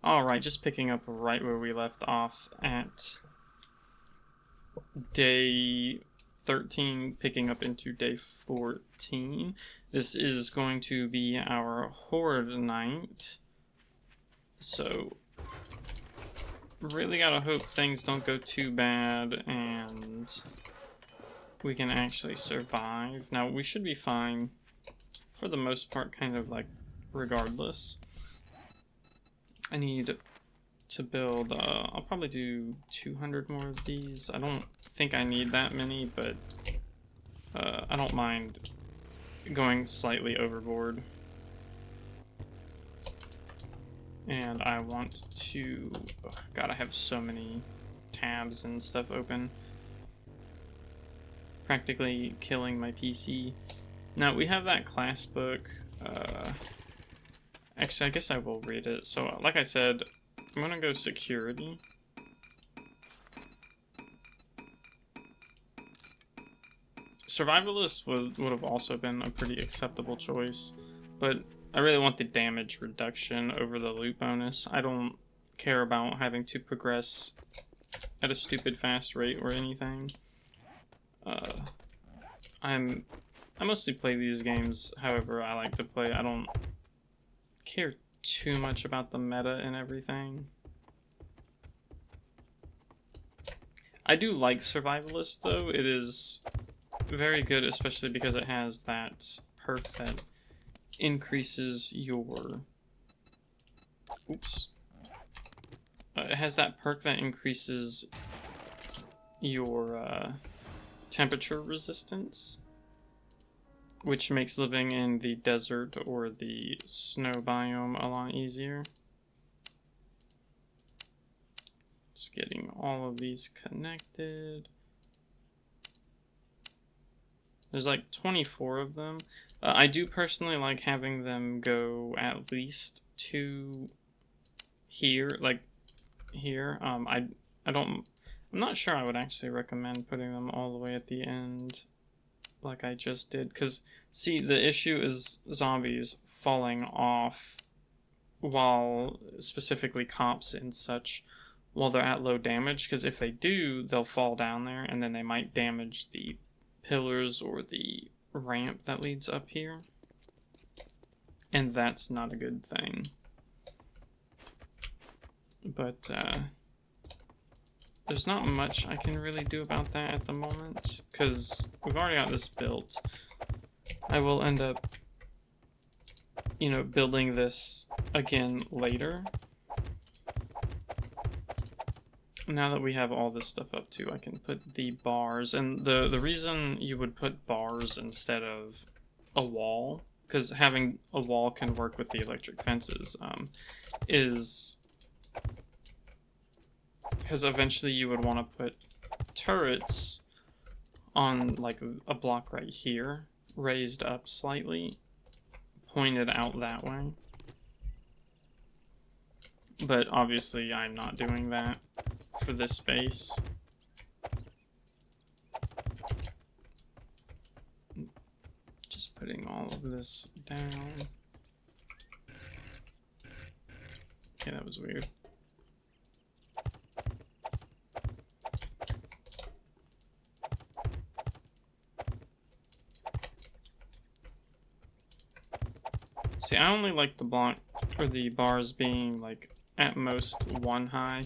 Alright, just picking up right where we left off at day 13, picking up into day 14. This is going to be our Horde night. So, really gotta hope things don't go too bad and we can actually survive. Now, we should be fine for the most part, kind of like regardless. I need to build, I'll probably do 200 more of these. I don't think I need that many, but I don't mind going slightly overboard. And I want to, oh God, I have so many tabs and stuff open. Practically killing my PC. Now, we have that class book. Actually, I guess I will read it. So, like I said, I'm gonna go security. Survivalist would have also been a pretty acceptable choice, but I really want the damage reduction over the loot bonus. I don't care about having to progress at a stupid fast rate or anything. I mostly play these games however I like to play. I don't care too much about the meta and everything. I do like Survivalist though. It is very good, especially because it has that perk that increases your... Oops. It has that perk that increases your temperature resistance, which makes living in the desert or the snow biome a lot easier. Just getting all of these connected. There's like 24 of them. I do personally like having them go at least to here, like here. I'm not sure I would actually recommend putting them all the way at the end like I just did, because see, the issue is zombies falling off while, specifically cops and such, while they're at low damage, because if they do, they'll fall down there and then they might damage the pillars or the ramp that leads up here, and that's not a good thing. But there's not much I can really do about that at the moment, because we've already got this built. I will end up, you know, building this again later. Now that we have all this stuff up too, I can put the bars, and the reason you would put bars instead of a wall, because having a wall can work with the electric fences, is because eventually you would want to put turrets on like a block right here, raised up slightly, pointed out that way. But obviously I'm not doing that for this space. Just putting all of this down. Okay, that was weird. See, I only like the block, or the bars being like at most one high.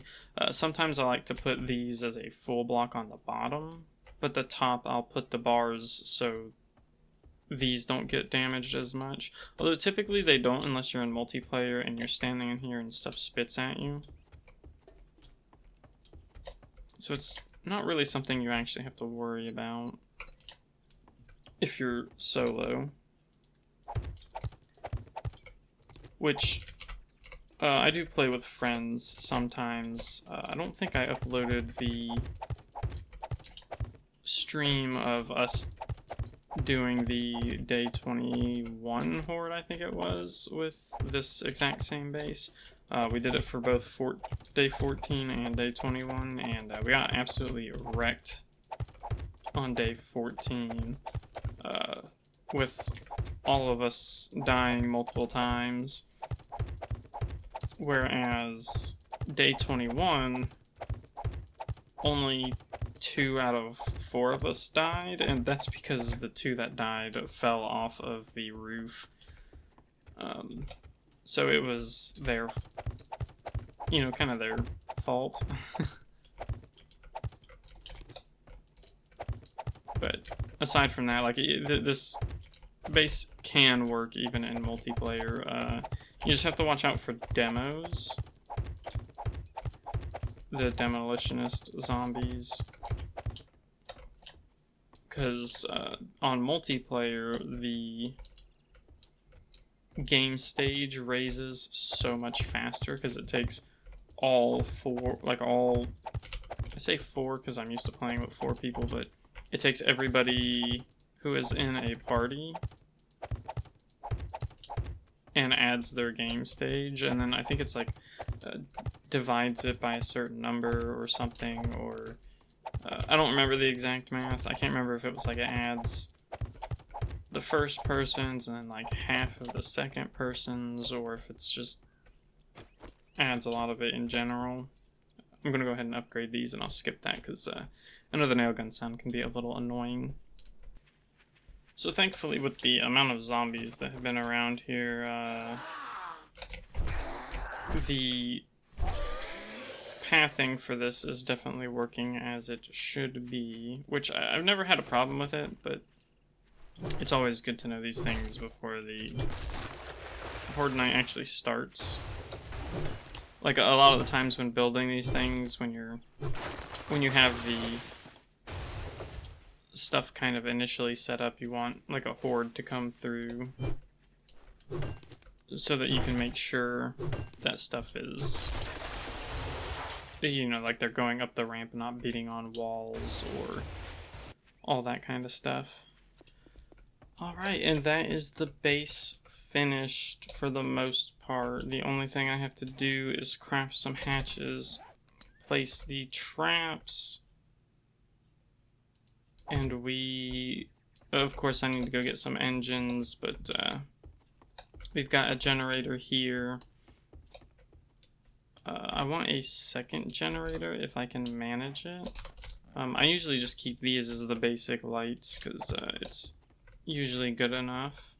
Sometimes I like to put these as a full block on the bottom, but the top I'll put the bars so these don't get damaged as much. Although typically they don't unless you're in multiplayer and you're standing in here and stuff spits at you. So it's not really something you actually have to worry about if you're solo. Which, I do play with friends sometimes. I don't think I uploaded the stream of us doing the day 21 Horde, I think it was, with this exact same base. We did it for both day 14 and day 21, and we got absolutely wrecked on day 14, with all of us dying multiple times. Whereas day 21, only 2 out of 4 of us died, and that's because the 2 that died fell off of the roof. So it was their, you know, kind of their fault. But aside from that, like, this base can work even in multiplayer. You just have to watch out for demos. The demolitionist zombies. Because on multiplayer, the game stage raises so much faster because it takes all 4, like all, I say 4 because I'm used to playing with 4 people, but it takes everybody who is in a party and adds their game stage, and then I think it's like divides it by a certain number or something, or I don't remember the exact math. I can't remember if it was like it adds the first person's and then like half of the second person's, or if it's just adds a lot of it in general. I'm gonna go ahead and upgrade these, and I'll skip that because I know the nail gun sound can be a little annoying. So thankfully, with the amount of zombies that have been around here, the pathing for this is definitely working as it should be, which I've never had a problem with it, but it's always good to know these things before the Horde night actually starts. Like, a lot of the times when building these things, when you have the stuff kind of initially set up, you want like a horde to come through so that you can make sure that stuff is, you know, like they're going up the ramp and not beating on walls or all that kind of stuff. Alright, and that is the base finished for the most part. The only thing I have to do is craft some hatches, place the traps, and we, of course I need to go get some engines, but we've got a generator here. I want a second generator if I can manage it. I usually just keep these as the basic lights because it's usually good enough.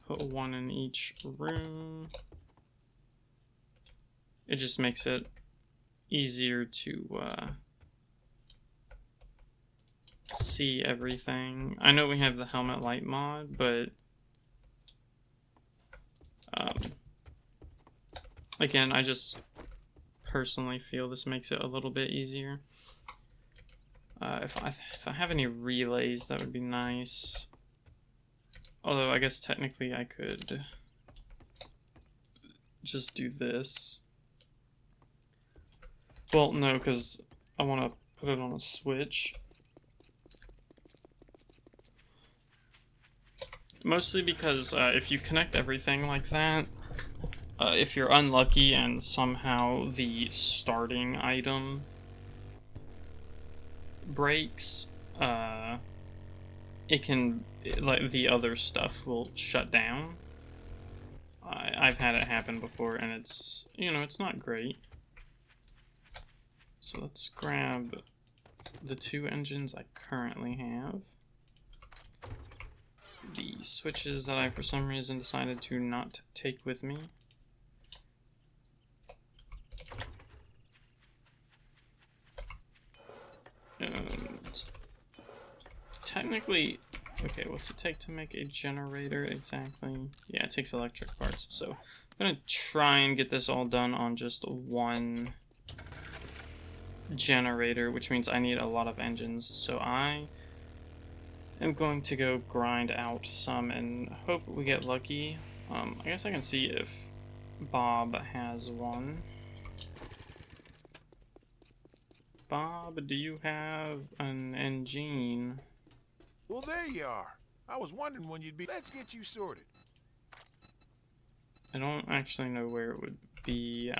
Put one in each room. It just makes it easier to see everything. I know we have the helmet light mod, but again, I just personally feel this makes it a little bit easier. If I have any relays, that would be nice. Although I guess technically I could just do this. Well, no, because I want to put it on a switch. Mostly because if you connect everything like that, if you're unlucky and somehow the starting item breaks, it can, like, the other stuff will shut down. I've had it happen before, and it's, you know, it's not great. So let's grab the 2 engines I currently have. The switches that I, for some reason, decided to not take with me. And technically, okay, what's it take to make a generator exactly? Yeah, it takes electric parts. So I'm gonna try and get this all done on just one generator, which means I need a lot of engines. So I am going to go grind out some and hope we get lucky. I guess I can see if Bob has one. Bob, do you have an engine? Well, there you are. I was wondering when you'd be. Let's get you sorted. I don't actually know where it would be.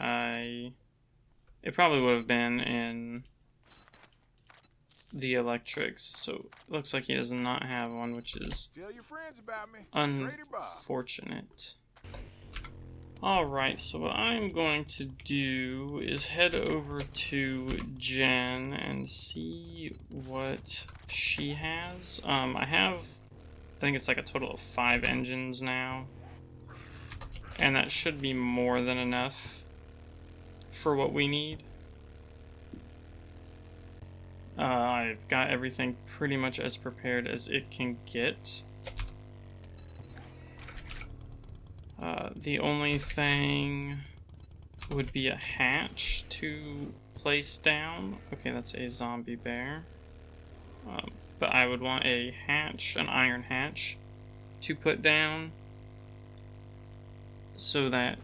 It probably would have been in the electrics. So it looks like he does not have one, which is Tell your friends about me. Trader Bob. unfortunate. Alright, so what I'm going to do is head over to Jen and see what she has. I think it's like a total of 5 engines now. And that should be more than enough for what we need. I've got everything pretty much as prepared as it can get. The only thing would be a hatch to place down. Okay, that's a zombie bear. But I would want a hatch, an iron hatch, to put down so that,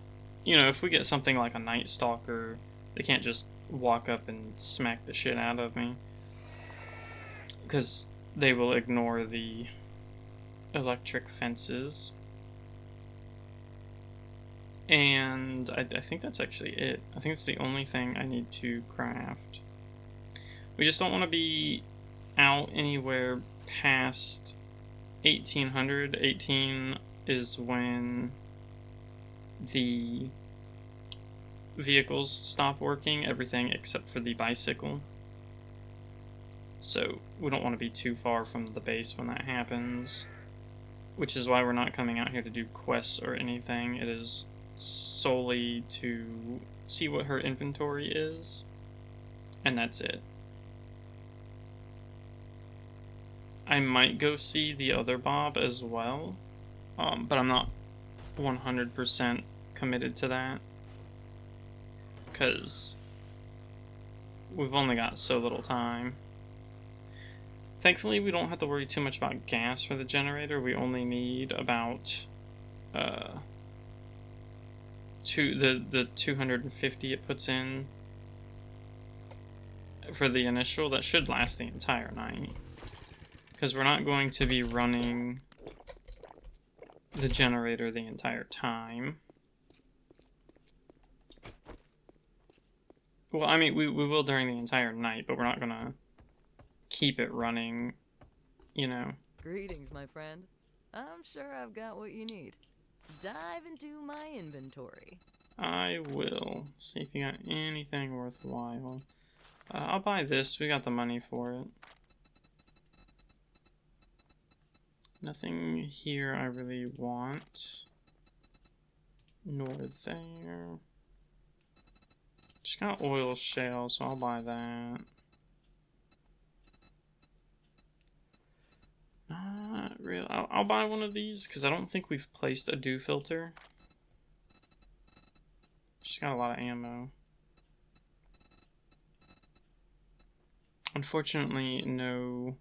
you know, if we get something like a Night Stalker, they can't just walk up and smack the shit out of me. Because they will ignore the electric fences. And I think that's actually it. I think it's the only thing I need to craft. We just don't want to be out anywhere past 1800. 18 is when the vehicles stop working, everything except for the bicycle. So we don't want to be too far from the base when that happens. Which is why we're not coming out here to do quests or anything. It is solely to see what her inventory is, and that's it. I might go see the other Bob as well, but I'm not 100% committed to that, because we've only got so little time. Thankfully, we don't have to worry too much about gas for the generator. We only need about the 250 it puts in for the initial. That should last the entire night, because we're not going to be running the generator the entire time. Well, I mean, we will during the entire night, but we're not gonna keep it running, you know. Greetings, my friend. I'm sure I've got what you need. Dive into my inventory. I will. See if you got anything worthwhile. I'll buy this. We got the money for it. Nothing here I really want. Nor there. Just got oil shale, so I'll buy that. Not really. I'll buy one of these because I don't think we've placed a dew filter. She's got a lot of ammo. Unfortunately, no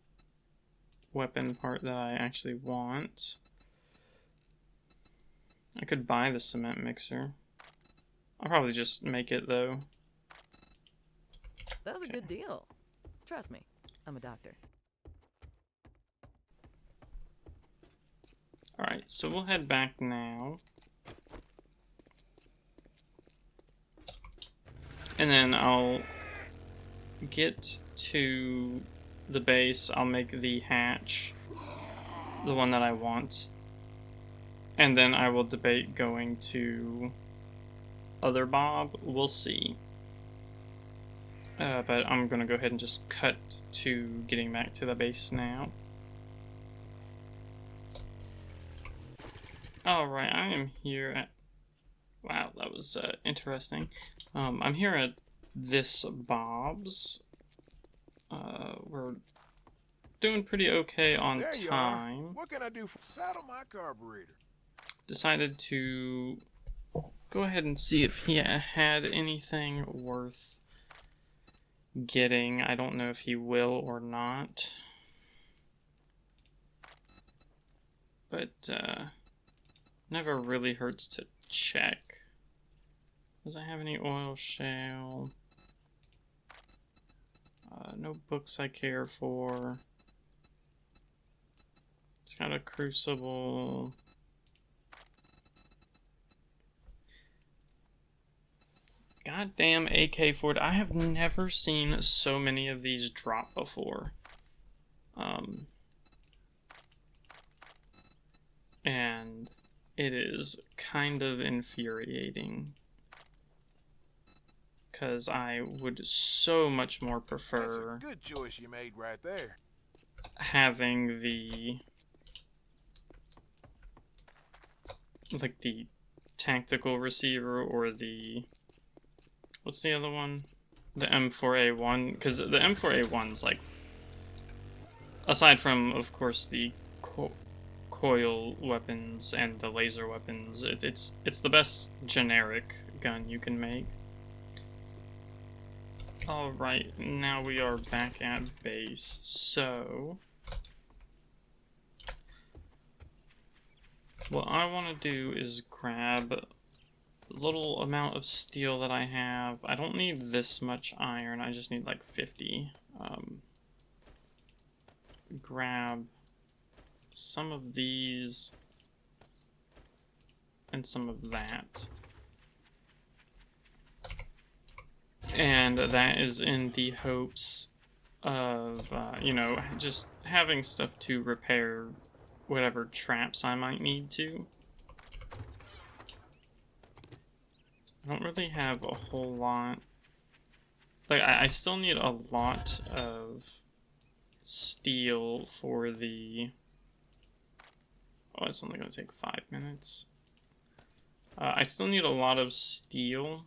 weapon part that I actually want. I could buy the cement mixer. I'll probably just make it though. That was a good deal. Trust me, I'm a doctor. Alright, so we'll head back now. And then I'll get to the base. I'll make the hatch, the one that I want. And then I will debate going to other Bob. We'll see. But I'm going to go ahead and just cut to getting back to the base now. Alright, I am here at... Wow, that was interesting. I'm here at this Bob's. We're doing pretty okay on There you time. are. What can I do for saddle my carburetor? Decided to go ahead and see if he had anything worth getting. I don't know if he will or not. But, never really hurts to check. Does it have any oil shale? No books I care for. It's got a crucible. Goddamn AK-40. I have never seen so many of these drop before. And it is kind of infuriating because I would so much more That's prefer a good choice you made right there. having the like the tactical receiver or the what's the other one? The M4A1, because the M4A1's like, aside from of course the coil weapons and the laser weapons, it's the best generic gun you can make. Alright, now we are back at base, so what I want to do is grab the little amount of steel that I have. I don't need this much iron, I just need like 50. Grab some of these and some of that. And that is in the hopes of, you know, just having stuff to repair whatever traps I might need to. I don't really have a whole lot. Like, I still need a lot of steel for the... Oh, it's only going to take 5 minutes. I still need a lot of steel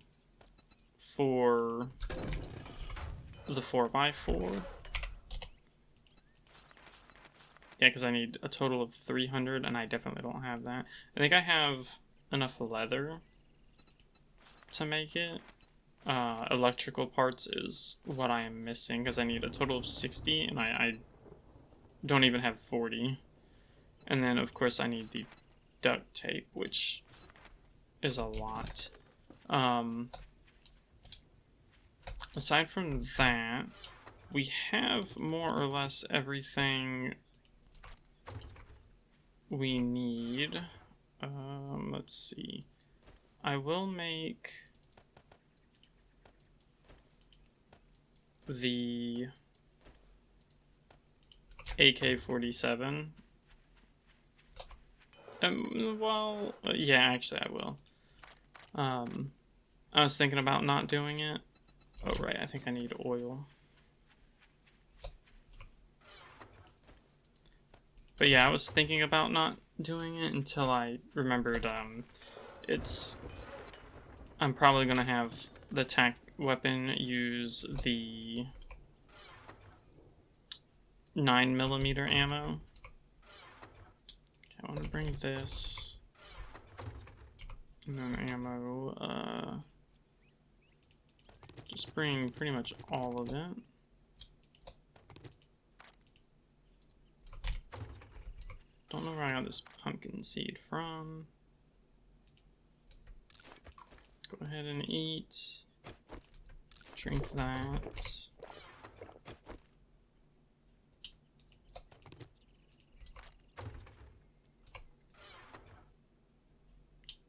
for the 4x4. Yeah, because I need a total of 300, and I definitely don't have that. I think I have enough leather to make it. Electrical parts is what I am missing, because I need a total of 60, and I don't even have 40. And then, of course, I need the duct tape, which is a lot. Aside from that, we have more or less everything we need. Let's see. I will make the AK-47. Well, yeah, actually I will. I was thinking about not doing it. Oh, right, I think I need oil. But yeah, I was thinking about not doing it until I remembered, I'm probably gonna have the tac weapon use the 9mm ammo. Okay, I want to bring this. And then ammo, just bring pretty much all of it. Don't know where I got this pumpkin seed from. Go ahead and eat. Drink that.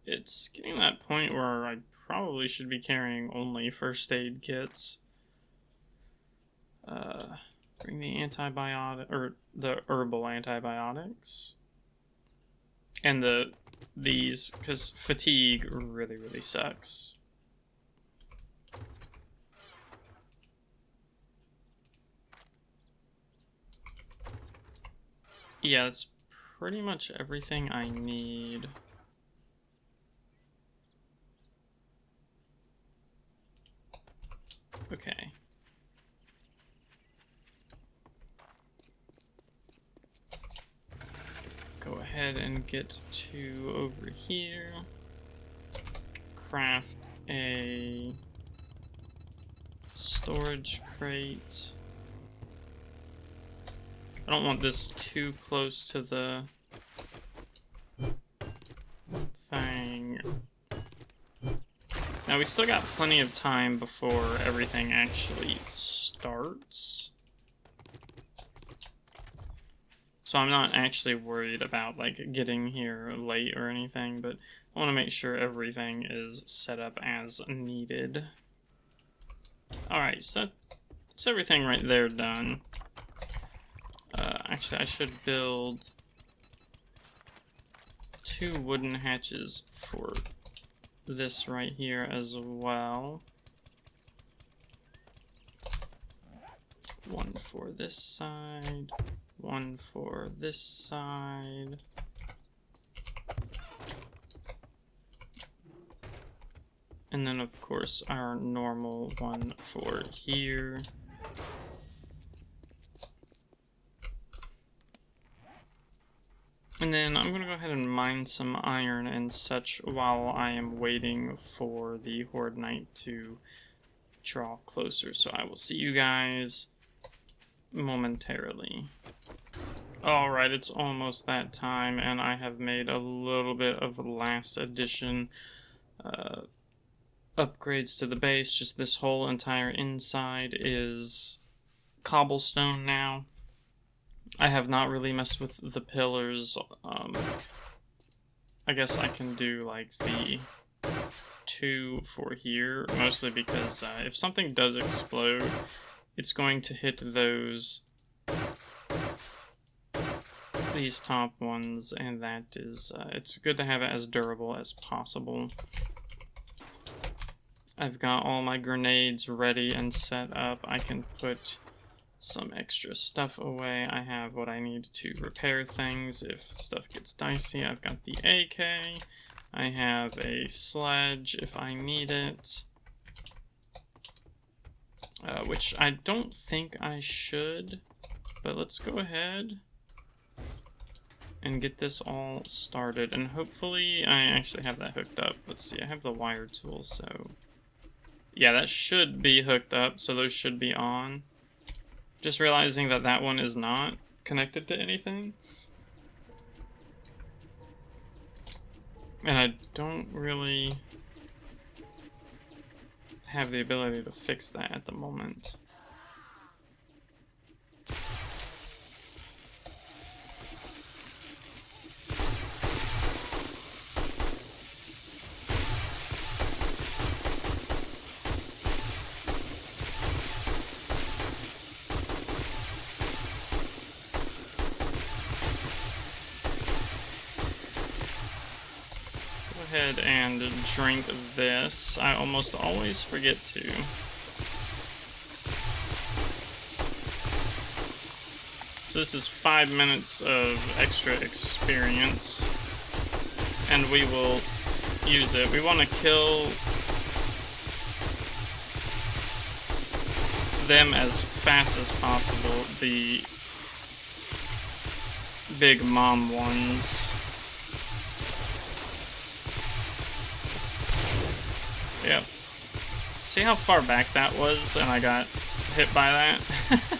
It's getting to that point where I probably should be carrying only first aid kits. Bring the antibiotic, or the herbal antibiotics. And these, because fatigue really, really sucks. Yeah, that's pretty much everything I need. Okay. Go ahead and get to over here. Craft a storage crate. I don't want this too close to the thing. Now we still got plenty of time before everything actually starts. So I'm not actually worried about like getting here late or anything, but I want to make sure everything is set up as needed. Alright, so that's everything right there done. Actually, I should build 2 wooden hatches for this right here as well. One for this side, one for this side. And then, of course, our normal one for here. And then I'm going to go ahead and mine some iron and such while I am waiting for the Horde Knight to draw closer. So I will see you guys momentarily. Alright, it's almost that time, and I have made a little bit of last edition upgrades to the base. Just this whole entire inside is cobblestone now. I have not really messed with the pillars. I guess I can do like the 2 for here, mostly because if something does explode, it's going to hit these top ones, and that is, it's good to have it as durable as possible. I've got all my grenades ready and set up. I can put some extra stuff away. I have what I need to repair things if stuff gets dicey. I've got the AK. I have a sledge if I need it. Which I don't think I should, but let's go ahead and get this all started. And hopefully I actually have that hooked up. Let's see, I have the wire tool, so yeah, that should be hooked up, so those should be on. Just realizing that that one is not connected to anything. And I don't really have the ability to fix that at the moment. Ahead and drink this. I almost always forget to. So this is 5 minutes of extra experience, and we will use it. We want to kill them as fast as possible, the big mom ones. Yep. See how far back that was and I got hit by that?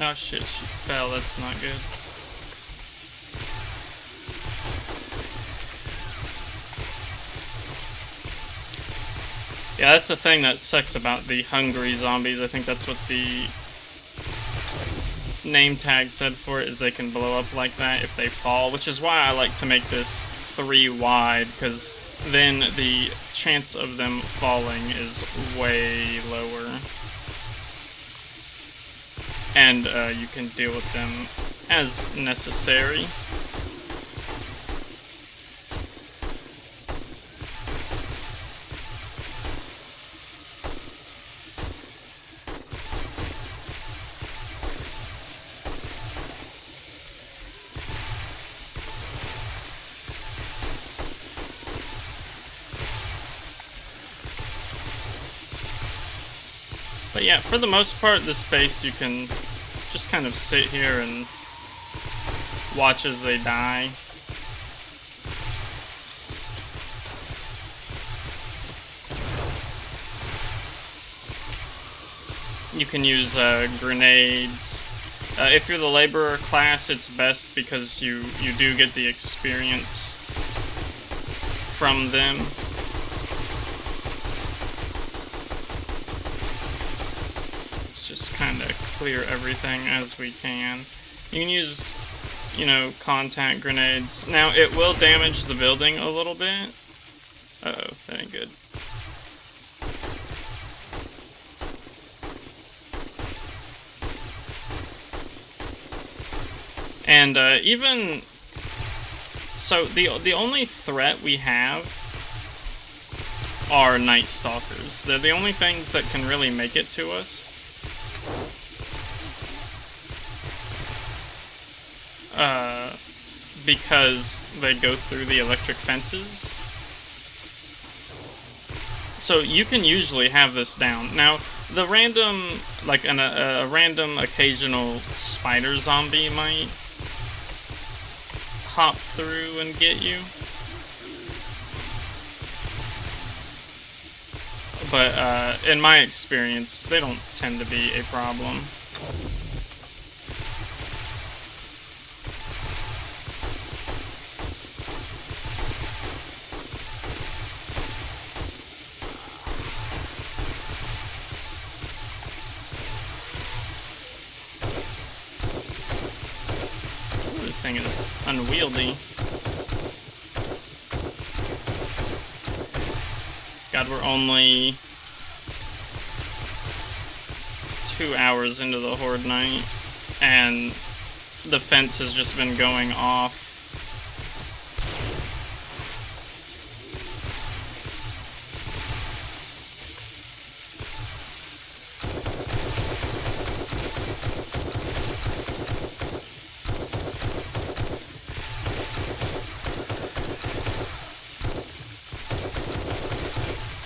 Oh shit, she fell, that's not good. Yeah, that's the thing that sucks about the hungry zombies. I think that's what the name tag said for it, is they can blow up like that if they fall, which is why I like to make this 3 wide, because then the chance of them falling is way lower. And you can deal with them as necessary. But yeah, for the most part, this base you can just kind of sit here and watch as they die. You can use grenades. If you're the laborer class, it's best because you do get the experience from them. Let's just kind of clear everything as we can. You can use, you know, contact grenades. Now, it will damage the building a little bit. Uh-oh, that ain't good. And even so, the only threat we have are Night Stalkers. They're the only things that can really make it to us. Because they go through the electric fences. So you can usually have this down. Now, the random, like a random occasional spider zombie might hop through and get you. But in my experience, they don't tend to be a problem. This thing is unwieldy. God, we're only 2 hours into the Horde night, and the fence has just been going off.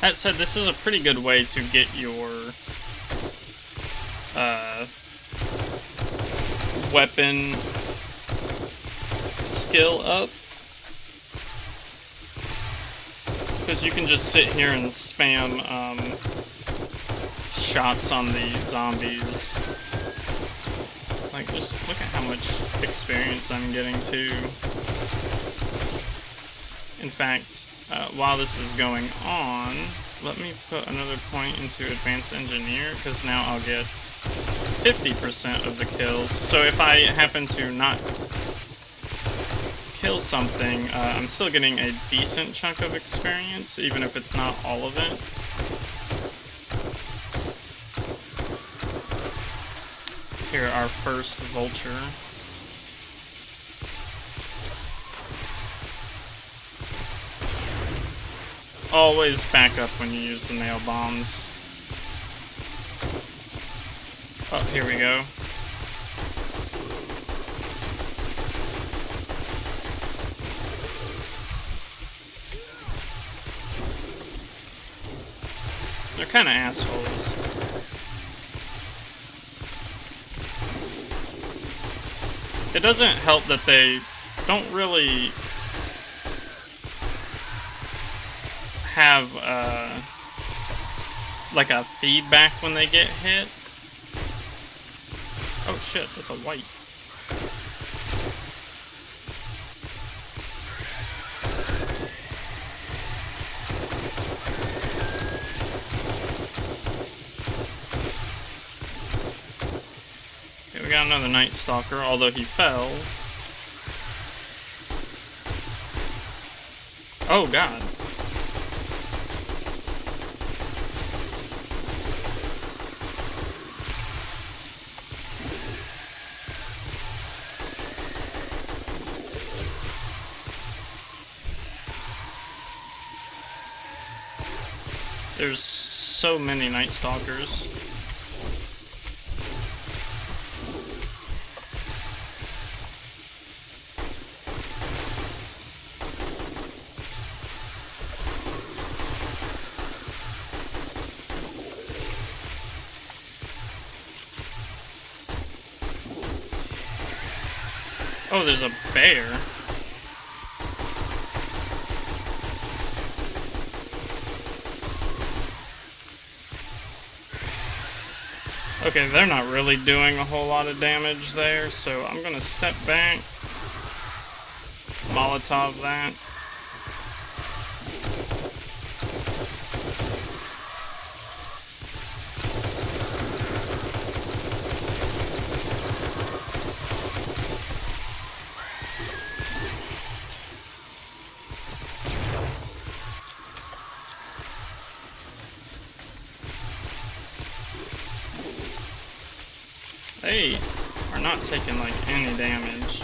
That said, this is a pretty good way to get your weapon skill up, because you can just sit here and spam shots on the zombies. Like, just look at how much experience I'm getting too. In fact, while this is going on, let me put another point into Advanced Engineer, because now I'll get 50% of the kills. So if I happen to not kill something, I'm still getting a decent chunk of experience, even if it's not all of it. Here, our first vulture. Always back up when you use the nail bombs. Oh, here we go. They're kind of assholes. It doesn't help that they don't really have like a feedback when they get hit. Oh shit, that's a white. Okay, we got another Night Stalker, although he fell. Oh god. There's so many Night Stalkers. Oh, there's a bear. Okay, they're not really doing a whole lot of damage there, so I'm gonna step back. Molotov that. They are not taking like any damage.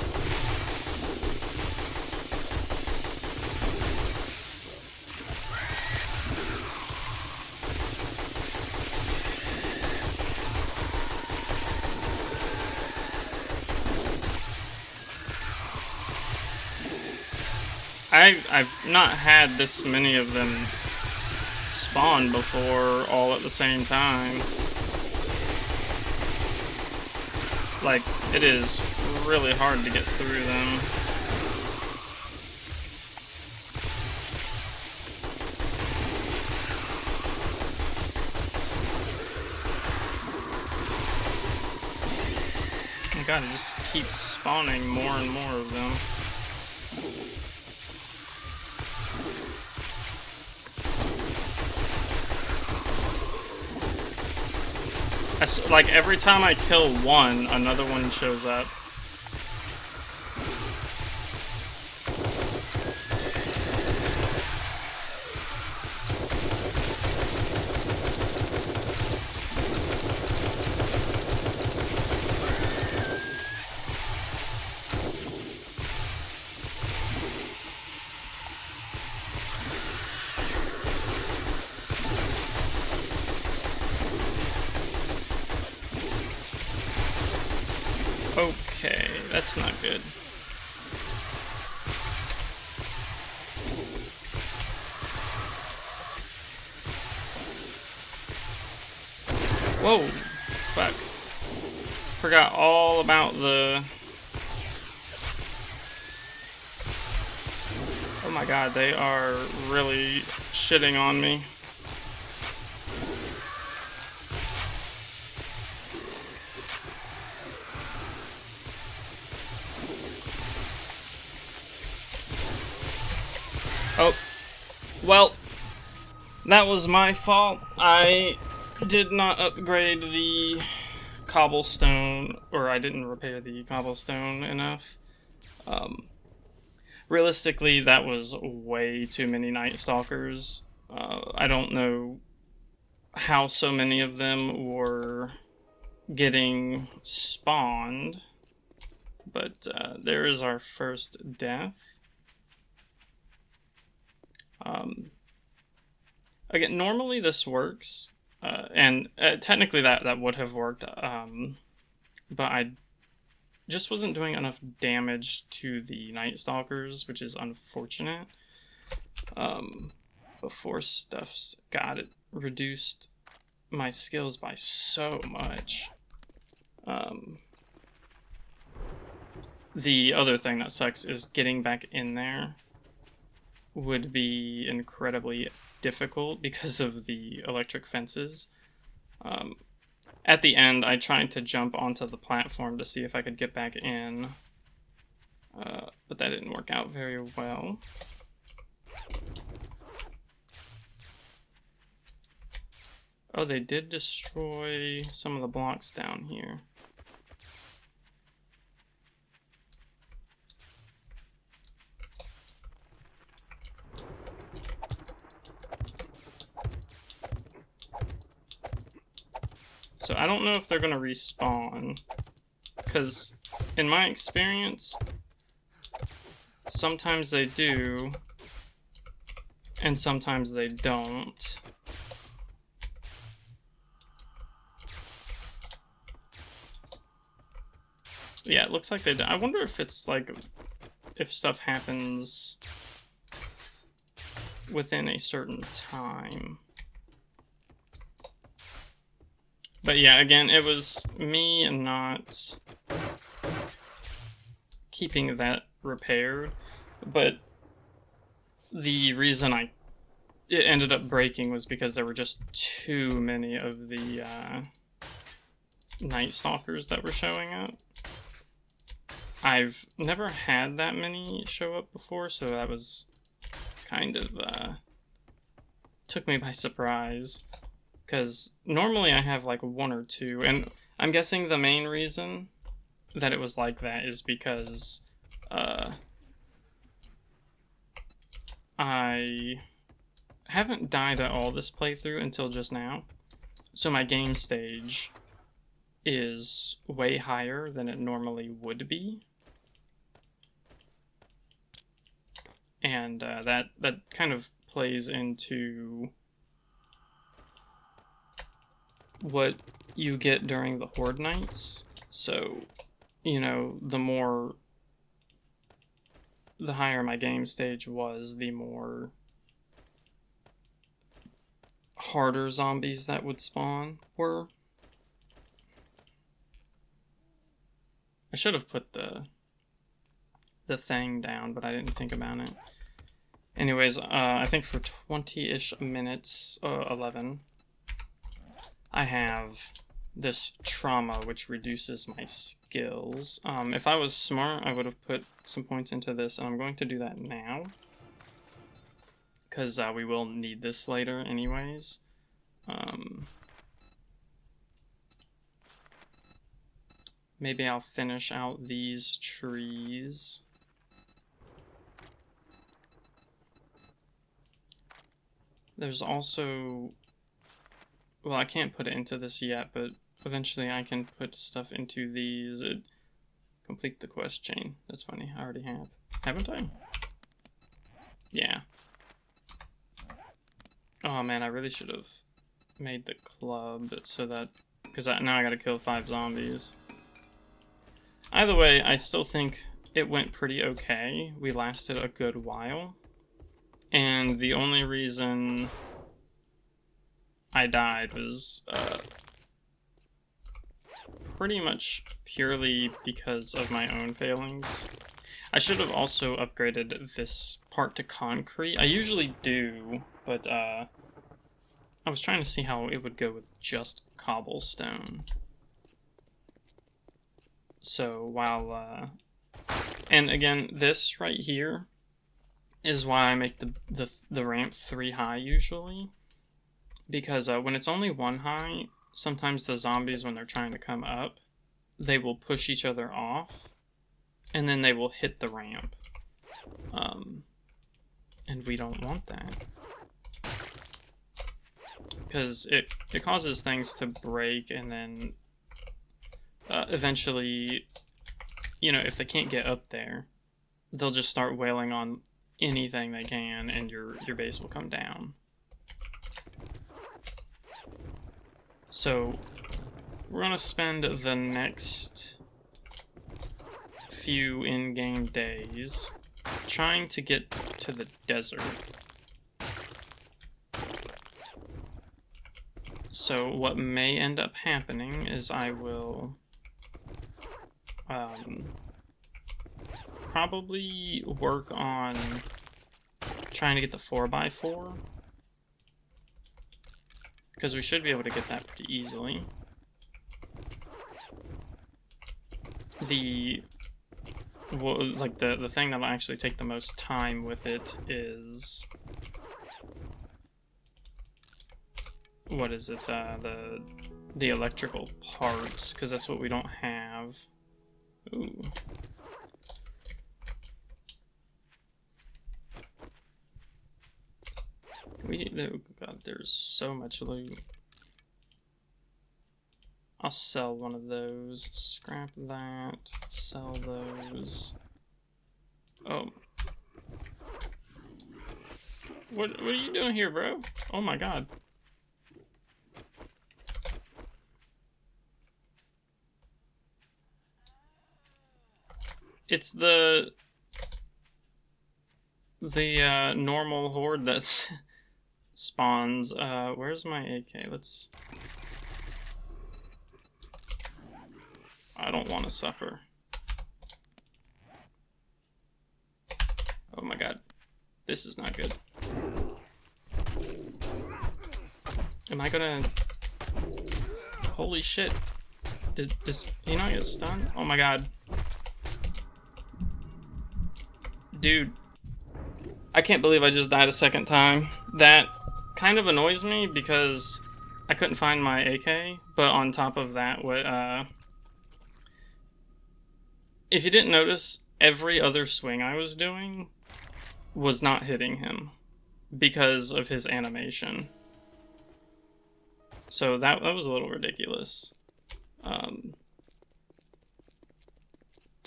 I've not had this many of them spawn before all at the same time. Like, it is really hard to get through them. Oh my god, it just keeps spawning more and more of them. Like, every time I kill one, another one shows up. Okay, that's not good. Whoa, fuck. Forgot all about the... Oh my god, they are really shitting on me. Oh, well, that was my fault. I did not upgrade the cobblestone, or I didn't repair the cobblestone enough. Realistically, that was way too many Night Stalkers. I don't know how so many of them were getting spawned, but there is our first death. Again, normally this works, and technically that would have worked, but I just wasn't doing enough damage to the Night Stalkers, which is unfortunate. Before stuff's got it reduced my skills by so much. The other thing that sucks is getting back in there would be incredibly difficult because of the electric fences. At the end, I tried to jump onto the platform to see if I could get back in, but that didn't work out very well. Oh, they did destroy some of the blocks down here. So I don't know if they're gonna respawn, because in my experience, sometimes they do, and sometimes they don't. Yeah, it looks like they do. I wonder if it's like, if stuff happens within a certain time. But yeah, again, it was me not keeping that repaired, but the reason it ended up breaking was because there were just too many of the Night Stalkers that were showing up. I've never had that many show up before, so that was kind of took me by surprise, because normally I have like one or two, and I'm guessing the main reason that it was like that is because I haven't died at all this playthrough until just now, so my game stage is way higher than it normally would be, and that kind of plays into what you get during the Horde nights. So, you know, the higher my game stage was, the more harder zombies that would spawn were. I should have put the thing down, but I didn't think about it. Anyways, I think for 20-ish minutes, 11, I have this trauma, which reduces my skills. If I was smart, I would have put some points into this, and I'm going to do that now, because we will need this later anyways. Maybe I'll finish out these trees. There's also... Well, I can't put it into this yet, but eventually I can put stuff into these. Complete the quest chain. That's funny, I already have. Haven't I? Yeah. Oh man, I really should have made the club so that... Because now I gotta kill 5 zombies. Either way, I still think it went pretty okay. We lasted a good while. And the only reason I died was pretty much purely because of my own failings. I should have also upgraded this part to concrete. I usually do, but I was trying to see how it would go with just cobblestone. So while and again, this right here is why I make the ramp 3 high usually, because when it's only 1 high, sometimes the zombies, when they're trying to come up, they will push each other off, and then they will hit the ramp, and we don't want that, because it causes things to break, and then eventually, you know, if they can't get up there, they'll just start wailing on anything they can, and your base will come down. So we're gonna spend the next few in-game days trying to get to the desert. So what may end up happening is I will probably work on trying to get the 4x4, because we should be able to get that pretty easily. The thing that'll actually take the most time with it is, what is it, the electrical parts, because that's what we don't have. Ooh. Oh god, there's so much loot. I'll sell one of those, scrap that, sell those. Oh. What are you doing here, bro? Oh my god. It's the normal horde that's spawns. Where's my AK? I don't want to suffer. Oh my god. This is not good. Am I gonna... Holy shit. Does he not get stunned? Oh my god. Dude. I can't believe I just died a second time. That kind of annoys me because I couldn't find my AK, but on top of that, if you didn't notice, every other swing I was doing was not hitting him because of his animation. So that was a little ridiculous.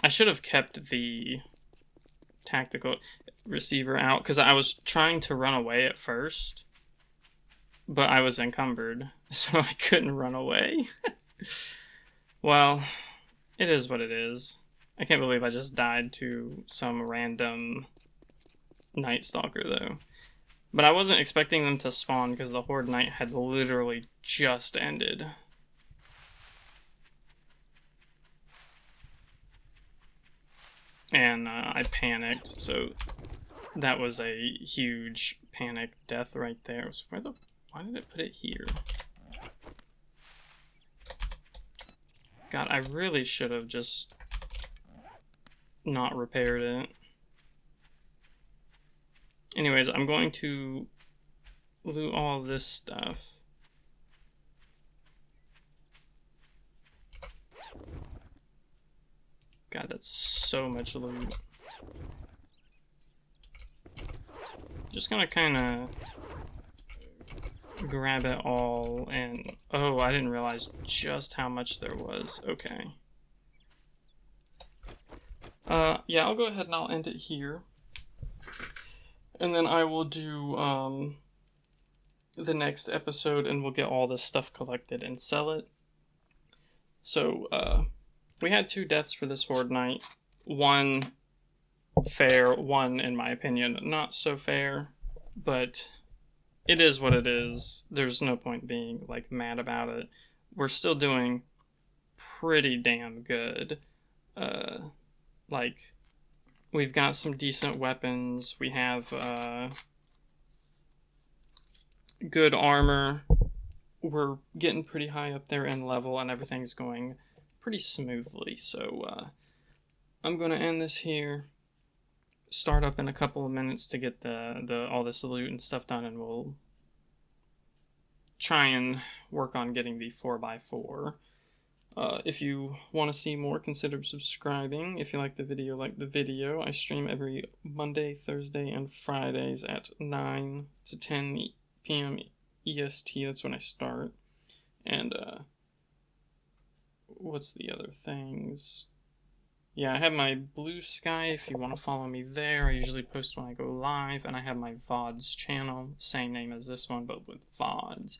I should have kept the tactical receiver out because I was trying to run away at first, but I was encumbered, so I couldn't run away. Well, it is what it is. I can't believe I just died to some random Night Stalker, though. But I wasn't expecting them to spawn because the Horde Night had literally just ended. And I panicked, so that was a huge panic death right there. So why did it put it here? God, I really should have just not repaired it. Anyways, I'm going to loot all this stuff. God, that's so much loot. Just gonna kind of grab it all and... Oh, I didn't realize just how much there was. Okay. Yeah, I'll go ahead and I'll end it here. And then I will do, the next episode and we'll get all this stuff collected and sell it. So, we had 2 deaths for this Horde Night. 1 fair, 1, in my opinion, not so fair. But it is what it is. There's no point being, like, mad about it. We're still doing pretty damn good. Like, we've got some decent weapons. We have, good armor. We're getting pretty high up there in level and everything's going pretty smoothly. So, I'm going to end this here. Start up in a couple of minutes to get all this loot and stuff done, and we'll try and work on getting the 4x4. If you want to see more, consider subscribing. If you like the video, I stream every Monday, Thursday, and Fridays at 9 to 10 p.m. EST. That's when I start. And, what's the other things? Yeah, I have my Blue Sky if you want to follow me there. I usually post when I go live, and I have my VODs channel, same name as this one, but with VODs.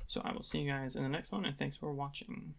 So I will see you guys in the next one, and thanks for watching.